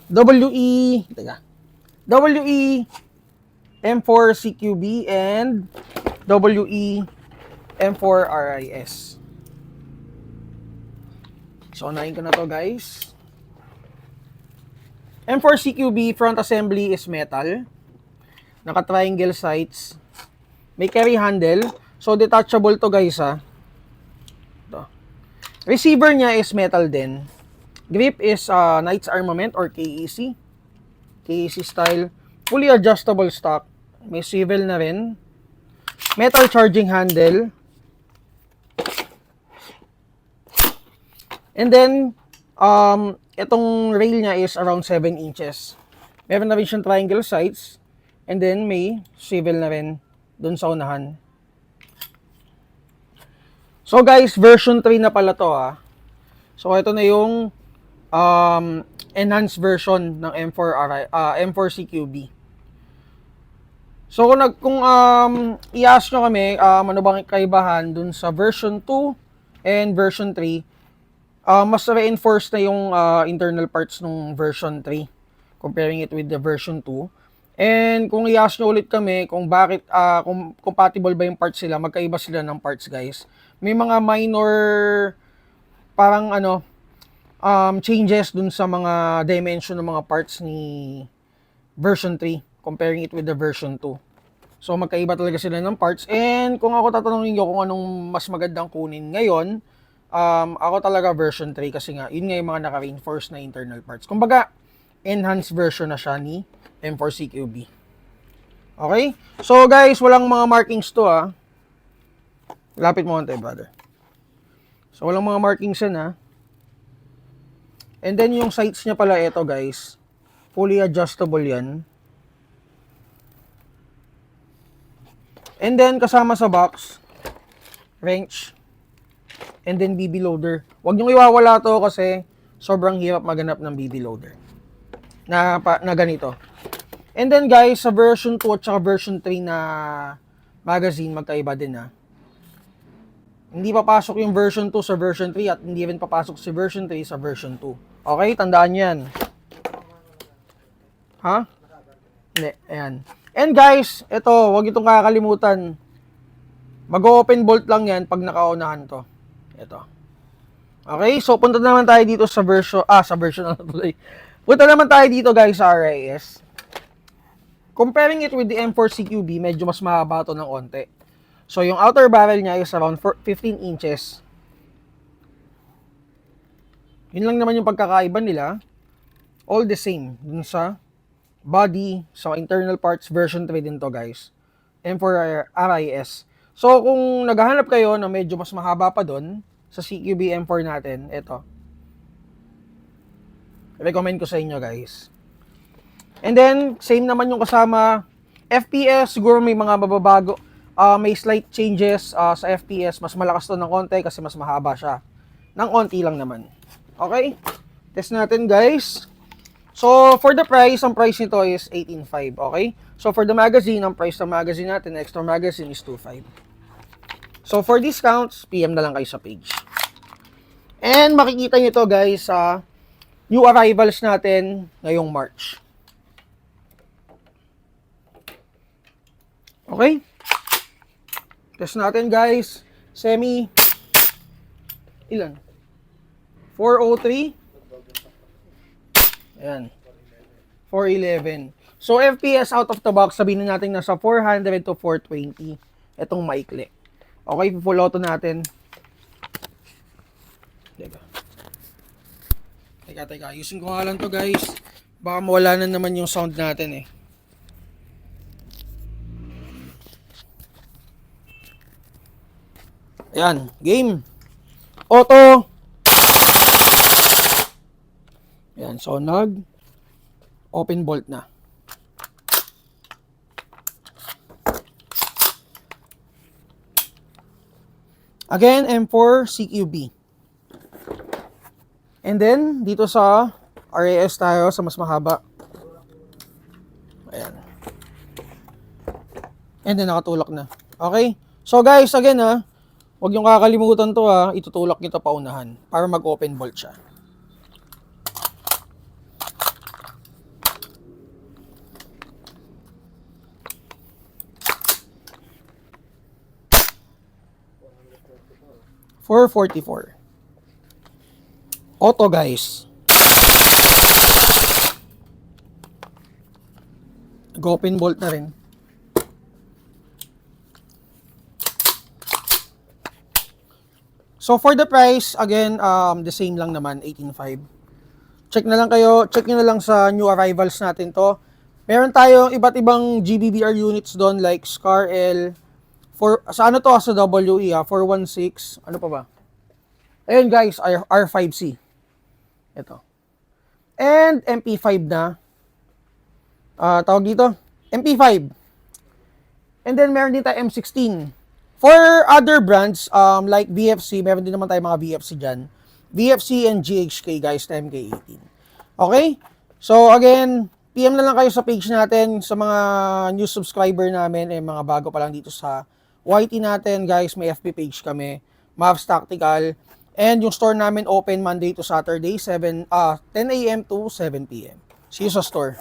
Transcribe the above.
WE M4 CQB and WE M4 RIS. So, unahin ko na to guys. M4 CQB front assembly is metal. Naka-triangle sights. May carry handle. So, detachable to guys ha. Ito. Receiver niya is metal din. Grip is Knights Armament or KEC. KEC style. Fully adjustable stock. May swivel na rin. Metal charging handle. And then, itong rail niya is around 7 inches. Meron na rin siyang triangle sights. And then, may swivel na rin dun sa unahan. So guys, version 3 na pala to ha. So ito na yung enhanced version ng M4 CQB. So kung i-ask nyo kami, ano bang kaibahan dun sa version 2 and version 3, mas reinforced na yung internal parts ng version 3 comparing it with the version 2. And kung i-ask nyo ulit kami kung bakit, kung compatible ba yung parts sila, magkaiba sila ng parts guys. May mga minor parang changes dun sa mga dimension ng mga parts ni version 3 comparing it with the version 2. So magkaiba talaga sila ng parts. And kung ako tatanungin nyo kung anong mas magandang kunin ngayon, ako talaga version 3 kasi nga yun nga yung mga naka-reinforce na internal parts. Kumbaga, enhanced version na siya ni M4 CQB. Okay? So guys, walang mga markings to ha. Lapit mo konti, brother. So walang mga markings yan ha. And then yung sights niya pala ito guys, fully adjustable yan. And then kasama sa box, wrench, and then BB loader. Huwag niyong iwawala to kasi sobrang hirap maganap ng BB loader na ganito. And then guys, sa version 2 at saka version 3 na magazine, magkaiba din ha. Hindi papasok yung version 2 sa version 3 at hindi rin papasok si version 3 sa version 2. Okay, tandaan nyo yan. Ha? Hindi, ayan. And guys, ito, huwag itong kakalimutan. Mag-open bolt lang yan pag nakaunahan to. Ito. Okay, so punta naman tayo dito sa version, na tuloy. Punta naman tayo dito guys sa RIS. Comparing it with the M4 CQB, medyo mas mahaba to ng onte. So yung outer barrel niya is around 15 inches. Yun lang naman yung pagkakaiba nila. All the same, dun sa body, sa internal parts, version 3 din to guys. M4 RIS. So kung naghahanap kayo na medyo mas mahaba pa dun, sa CQB M4 natin, ito. Recommend ko sa inyo guys. And then, same naman yung kasama. FPS, siguro may mga mababago. May slight changes sa FPS. Mas malakas to ng konti kasi mas mahaba siya. Nang konti lang naman. Okay? Test natin guys. So, for the price, ang price nito is 18.5, okay? So, for the magazine, ang price ng magazine natin, extra magazine is 2.5. So, for discounts, PM na lang kayo sa page. And makikita nyo to guys sa new arrivals natin ngayong March. Okay? Test natin guys. Semi. Ilan? 403. Ayan. 411. So, FPS out of the box, sabihin na natin nasa 400 to 420. Itong maikli. Okay, full auto natin. Teka. Ayusin ko nga lang to guys. Baka mawala na naman yung sound natin eh. Ayan, game. Auto. Ayan, so open bolt na. Again, M4 CQB. And then, dito sa RAS tayo sa mas mahaba. Ayan. And then, nakatulak na. Okay? So guys, again huwag yung kakalimutan to itutulak nyo to paunahan para mag-open bolt siya. 444. Auto, guys. Open bolt na rin. So for the price, again, the same lang naman, 18.5. Check na lang kayo, check nyo na lang sa new arrivals natin to. Meron tayong iba't ibang GBBR units doon like Scar L, sa ano to, sa WE 416, ano pa ba? Ayun guys, R5C. Ito. And MP5 na. Tawag dito, MP5. And then meron din tayo M16. For other brands, like VFC, meron din naman tayo mga VFC dyan. VFC and GHK guys, na MK18. Okay? So again, PM na lang kayo sa page natin, sa mga new subscriber namin, mga bago pa lang dito sa YT natin guys, may FB page kami, Mavs Tactical, and yung store namin open Monday to Saturday, 10 a.m. to 7 p.m. See you sa store.